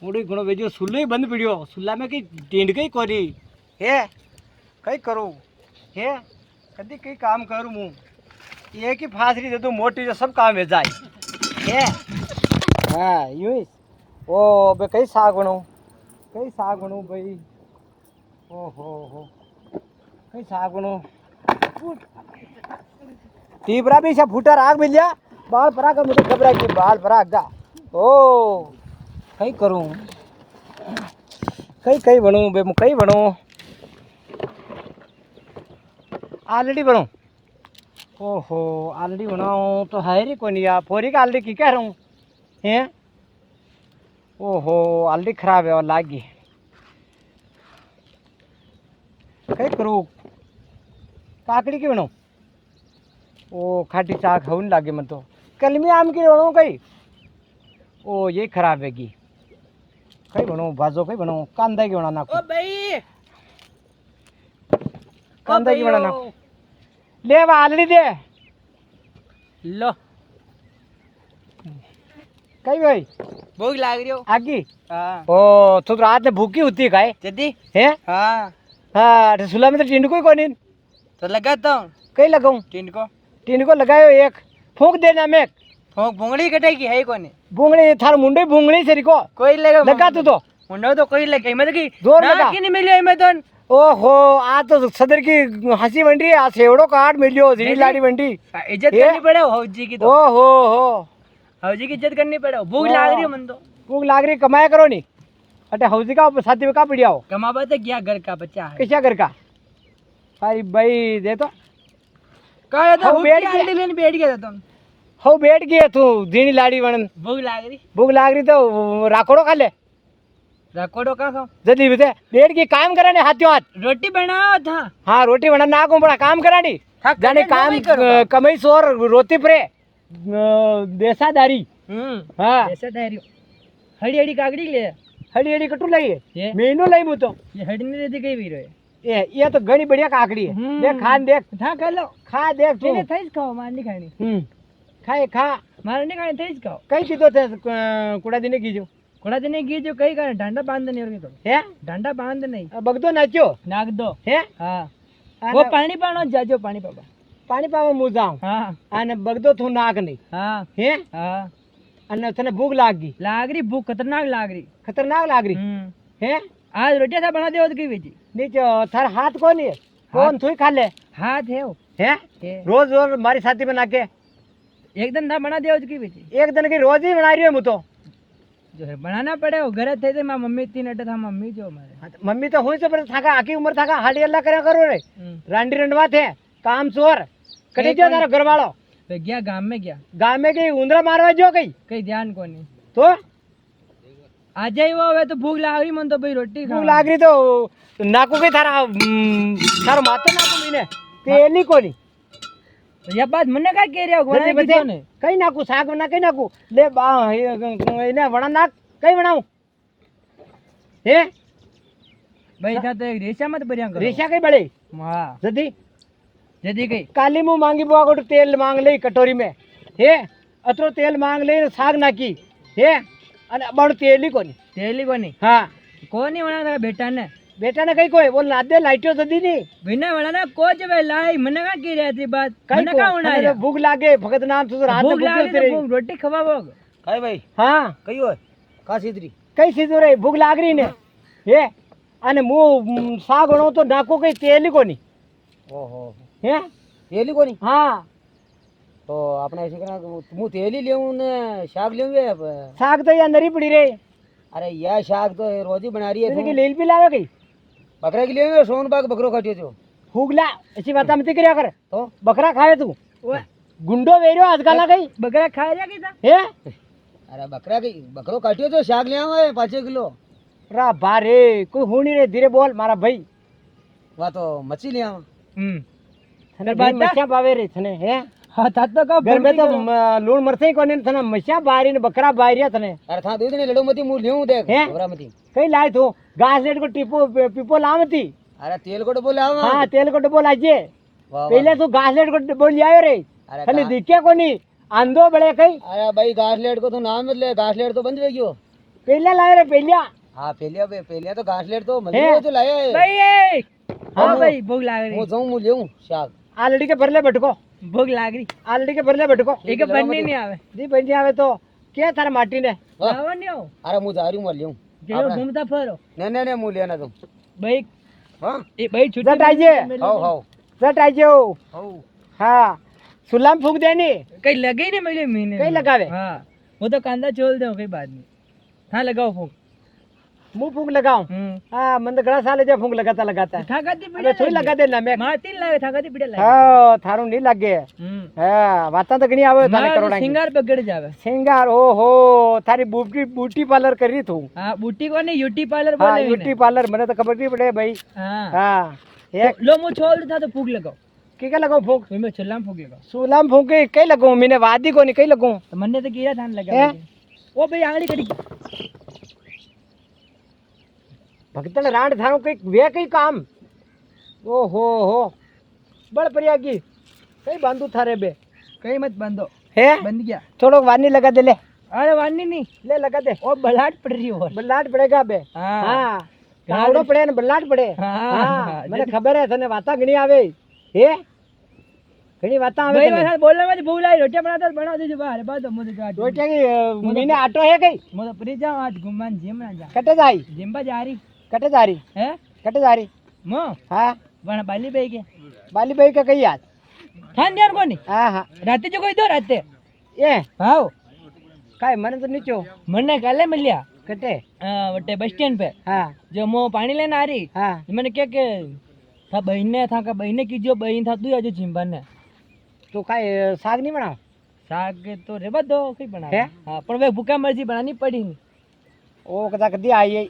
મોડી ઘણો વેજો સુલ્લો બંધ પડ્યો સુલ્લામાં કઈ ટેંડ કઈ કરી હે કઈ કરું હે કદી કઈ કામ કરું હું एक ही फांसरी दे दो मोटी जो सब काम में जाए है हाँ यूं ही ओ बे कई साग बनूं भाई ओ हो कई साग बनूं टीपरा भी सब फूटा राग मिल जा बाल परा का मुझे घबरा के बाल परा जा ओ कई करूं कई बनूं बे मैं कई बनूं ऑलरेडी बनूं ओहो ऑलरेडी बनाओ तो है री कोई नहीं यार फोरी का ऑलरेडी की कह रहा हूँ हैं ओहो ऑलरेडी खराब है और लागी कई करूँ काकड़ी की बनाओ ओ खाटी चाक हवन लागे मन तो कलमी आम की बनाओ कई ओ ये खराब है की कई बनाओ भाजो कई बनाओ कांदा की बनाना ओ भाई कांदा की बनाना ले ऑलरेडी दे लो कई भाई भूख लाग रही हो आगी हाँ ओ तो रात में भूखी होती है काय जल्दी है हाँ हाँ तो सुला में तो टिंड को नहीं तो लगाता हूँ कई लगाऊं टिंड को लगायो एक फूंक देना मैं भूंगड़ी कटेगी है कोने भूंगड़ी थार मुंडे भूंगड़ी सरी को कोई लगा तू तो मुंडो तो कोई लगे मैं तो की जोर लगा की नहीं मिली मैं तो ओहो आ तो सदर की हंसी मंडी आ सेवड़ो काट मिलियो झीड़ी लाड़ी मंडी इज्जत करनी पड़े हौजी की तो ओहो हो हौजी की इज्जत करनी पड़े भूख लाग रही है मन तो भूख लाग रही कमाया करो नहीं अटे हौजी का साथी में का पड़िया हो कमाबा तो क्या घर का बच्चा है किसा घर का अरे भाई दे तो कहा था हाँ, बैठ गया था तुम हो बैठ गए तू झीड़ी लाड़ी वन भूख लाग रही तो राकोड़ो खा ले रकोड़ो का खाओ जल्दी बते बैठ के काम कराने हाथों हाथ रोटी बनाओ था हाँ रोटी बना ना को बड़ा काम करानी जाने काम कमाई सोर रोटी परे देसादारी हाँ देसादारी हड़ी हड़ी कागड़ी ले हड़ी हड़ी कटू लई ये महीनो लई मु तो ये हड़ी नहीं रहती कई भी रहे ये तो घणी बढ़िया काकड़ी है देख खान देख था खा लो खा देख तू नहीं थईस खाओ मार नहीं खानी खाए खा मार नहीं खानी थईस खाओ कई कीधो थे कुड़ा दिने कीजो कुड़ा दिने की जो कई कर डांडा बांध नहीं और तो है डांडा बांध नहीं बगदो नाचो नाग दो है हाँ वो पानी पानो जाजो पानी पापा पानी पावा मु जाऊं हाँ आने बगदो थू नाक नहीं हाँ है हाँ अने तने भूख लाग गई भूख खतरनाक लाग रही है आज रोटियां था बना दे की बेची नीचे थार हाथ कौन है कौन थू खा ले हाथ है वो है रोज रोज हमारी साथी बना के एक दिन था बना दे की बेची एक दिन की रोज ही बना रही है मु तो जो है बनाना पड़े वो घर थे मां मम्मी 3 अटे था मम्मी जो हमारे मम्मी तो हुई से पर थाका आकी उम्र थाका हाडी अल्लाह करे करो रे रांडी रंडवा थे काम चोर कटी जो तारो घर वालो गया गांव में गई उंदरा मारवा जो कई ध्यान को नहीं तो आ जाई वो હવે તો ભૂખ લાગરી મન તો ભાઈ રોટી ભૂખ લાગરી તો નાકુ કે થારા થારો માથે નાકુ મીને તેલી કોની या बात मने का कह रहे हो गोना की ने कई नाकू साग बना कई नाकू ले बा इने वणा नाक कई बनाऊं हे भाई था तो एक रेशा मत बढ़िया करो रेशा कई बड़े हां जदी कई काली मु मांगी बुआ को तेल मांग ले कटोरी में हे अतरो तेल मांग ले साग नाकी हे अने बण तेली कोनी हां कोनी वणा बेटा ने कई कोई बोल ना दे लाइटो जदी नी बिना वणा ना कोच वे लाई मने का की रहती बात मने का वणा भूख लागे भगत नाम तू रात में भूख लागे तो रोटी खवावो काय भाई हां कई होय का सीधरी कई सीधो रे भूख लाग रही ने हे अने मु साग वणो तो नाको कई तेली कोनी ओहो हे तेली कोनी हां तो आपने ऐसे करा मु तेली लेऊं ने साग लेऊं साग तो या नरी पड़ी रे अरे यह साग तो रोजी बना रही है लील भी लावे गई बकरा के लिए सोनबाग बकरो काटियो जो हुगला ऐसी बात मत करया कर तो बकरा खाए तू गुंडो वेरियो आजकल गई बकरा खाए जा किसा हे अरे बकरा की बकरो काटियो जो साग ले आवे 5 किलो रा बारे कोई होनी रे धीरे बोल मारा भाई वा तो मच्छी ले आवा थने बात मच्छा पावे रे थने हे हां था तो का घर में तो लूण मरसे कोने थने मच्छा बारी ने बकरा बारिया थने अरे था दूध ने लड़ो मती मु लेऊ देख बकरा मती कई लाए तू घास लेट को पीपो लावती अरे तेल को डबो लावा हां तेल को डबो लाजे पहले तू घास लेट को डबो ले आयो रे खाली दिखे कोनी आंदो बड़े कई अरे भाई घास लेट को तो नाम ले घास लेट तो बंद हो गयो પેલિયા લાવે રે પેલિયા. હા પેલિયા બે પેલિયા તો ઘાસ લેટ તો હે? મળી તો લાયા ભાઈ એ હા ભાઈ ભૂખ લાગ હું રહી જાઉં હું લેવું શાક આ લડી કે ભરલે બટકો. ભૂખ લાગ રહી આ લડી કે ભરલે બટકો. એક બની નહીં આવે જી બની આવે તો કે તારે માટી ને. હા. આવવાની આવો અરે હું જારી માં લેવું જેવો ઘૂમતા ફરો ને ને ને હું લેના તો ભાઈ હા એ ભાઈ જટ છૂટી આઈજે. હાવ હાવ જટ આઈજો. હાવ હા સુલામ ફૂક દેની. કઈ લગાઈ ને મળ્યો મહિને કઈ લગાવે? હા હું તો કાંદા ચોલ દઉં કઈ બાત નહીં હા લગાવો ફૂંક હું ફૂક लगाऊं. हाँ मन तो घड़ा साले जो फूक लगाता लगाता થાકાતી अबे પીડે थोड़ी लगा देना मैं. મારતી લાવે થાકાતી પીડે લાગે हाँ थारू नहीं लागे. हाँ वाता तो घणी आवे ताने મારો करोड़ा की. સિંગાર બગડ જાવે सिंगार ओहो थारी ब्यूटी पार्लर करी थू. હા બુટી કોને બ્યુટી પાર્લર हाँ બોલે ब्यूटी पार्लर મને તો ખબર નહીં પડે ભાઈ. હા हाँ एक લો હું છોલ થા તો ફૂક લગાવ की क्या लगाऊं फूक. મેં છલ્લામ ફૂક લગાવ सुलाम फूक के कई लगाऊं मैंने वादी को नहीं कई लगाऊं. તો મને તો કીરા થાન લગાવ ઓ ભાઈ આંગળી કરી भक्तन रांड थारू कई वे कई काम. ओहो हो बड़ प्रयागी कई बांधू थारे बे. કઈ મત બાંધો है બંધ ગયા थोड़ो वानी लगा दे ले. અરે વારની નહીં ले लगा दे. ઓ બલાટ પડ રહી હોય बल्लाट पड़ेगा बे. હા हाँ गावड़ो पड़े ने बल्लाट पड़े. हाँ, हाँ મને ખબર હે તને વાતા ઘણી આવે. હે ઘણી વાતા આવે ભાઈ તને. વાત બોલવા માં ભૂલ આવી રોટિયા બનાવતા બનાવ દેજો બહાર બાદ મુझे जो રોટિયા की મીને આટો હે કઈ. मैं तो प्री जाऊँ आज घूमन जिम ना जा કટે જાઈ. जिम पर जा रही કટે જારી. है કટે જારી. मो હા वहाँ बाली भाई के બાલીબાઈ કે કઈ યાદ. खान दिया को नहीं હા હા राते जो कोई दो राते એ हाँ કાઈ મને તો નીચો. मरने काले मिलिया કટે. वटे बस स्टैंड पे હા जो मो पानी लेने आ रही હા मैंने क्या के था बहने था का बहने की जो बहन था तू जो जिम ने તો કાઈ શાક નહીં બનાવ. साग तो रेबा दो कहीं बना है? हाँ पर वे भूखा मर्जी बनानी पड़ी ઓ કદા કદી આઈ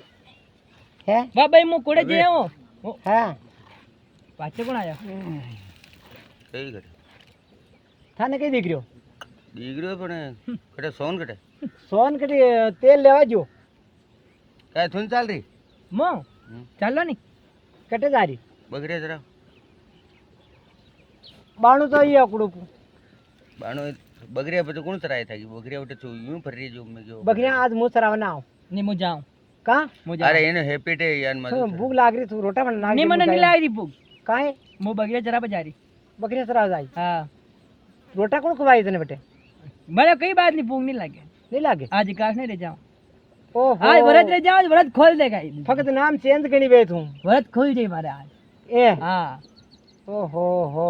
હે. वाह भाई मु कोड़े जे हूँ હા पाचे कौन आया કઈ ઘટે થાને કઈ દીકરીઓ. દીકરીઓ પણ ઘટે સોન ઘટે સોન કડી તેલ લેવા જો. કાય થુન ચાલ રહી मो चलो नहीं કટે જારી. બગડે જરા બાણું તો ઈ આકડું. બાણો બગડ્યા પછી કોણ ચરાય થાય બગડ્યા વટે છું યું ફરી જો મેં જો બકરિયા આજ મું સરાવ ના આવ. नहीं मुझे जाऊँ કા मुझे અરે એને હેપી ડે યાર માં ભૂખ લાગ રહી તું રોટા પણ नहीं मैंने नहीं लाई रही भूख કાઈ मो बगैर जरा बजा रही બકરી સરાવ જાય. हाँ રોટા કોણ ખવાય તને બેટે. मैंने कई बात नहीं भूख नहीं लगे નહીં લાગે. आज काश नहीं रह जाऊँ ઓહો आज व्रत रह जाऊँ व्रत खोल देगा ये। ફક્ત નામ ચેન્જ કરી બે તું. व्रत खुल जाए मारे आज એ हाँ ઓહો હો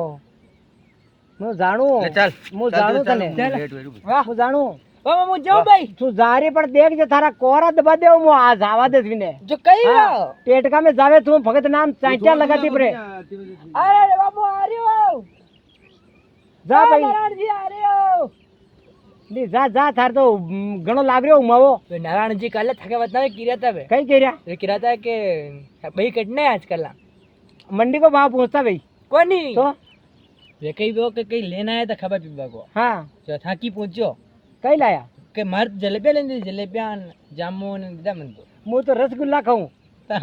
હું જાણું. ચાલ હું જાણું તને. લેટ વેરું वाह હું જાણું. ओ मैं जाऊँ भाई તું જારી પણ દેખ જે તારા કોરા દબા દેવ હું આ જાવા દે વિને. जो कई हाँ, टेटका में जावे तू भगत नाम चाचा लगाती पड़े. अरे रे बाबू आ रही हो जा भाई नारायण जी आ रहे हो ली जा जा थार तो घणो लाग रयो मावो. तो नारायण जी कल थके बतावे किरिया तबे कई कह रहा तो किरा था के भाई कटने आजकल मंडी को भाव पहुंचता भाई कोनी तो. वे कई वो के कई लेना है तो खबर पीवा को हाँ जो थाकी पहुंचो कई लाया. के मार जलेबिया लेंदे जलेबिया जामुन दीदा मन तो मुँह तो रसगुल्ला खाऊं.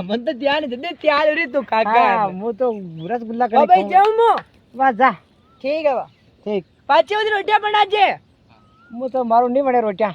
मन तो ध्यान दे त्यार रे तू काका हाँ मुँह तो रसगुल्ला ओ खाऊं. भाई जाऊं मो वाह जा ठीक है बा ठीक. पाछे उधर रोटियां बना जे मुँह तो मारू नहीं बने रोटियां.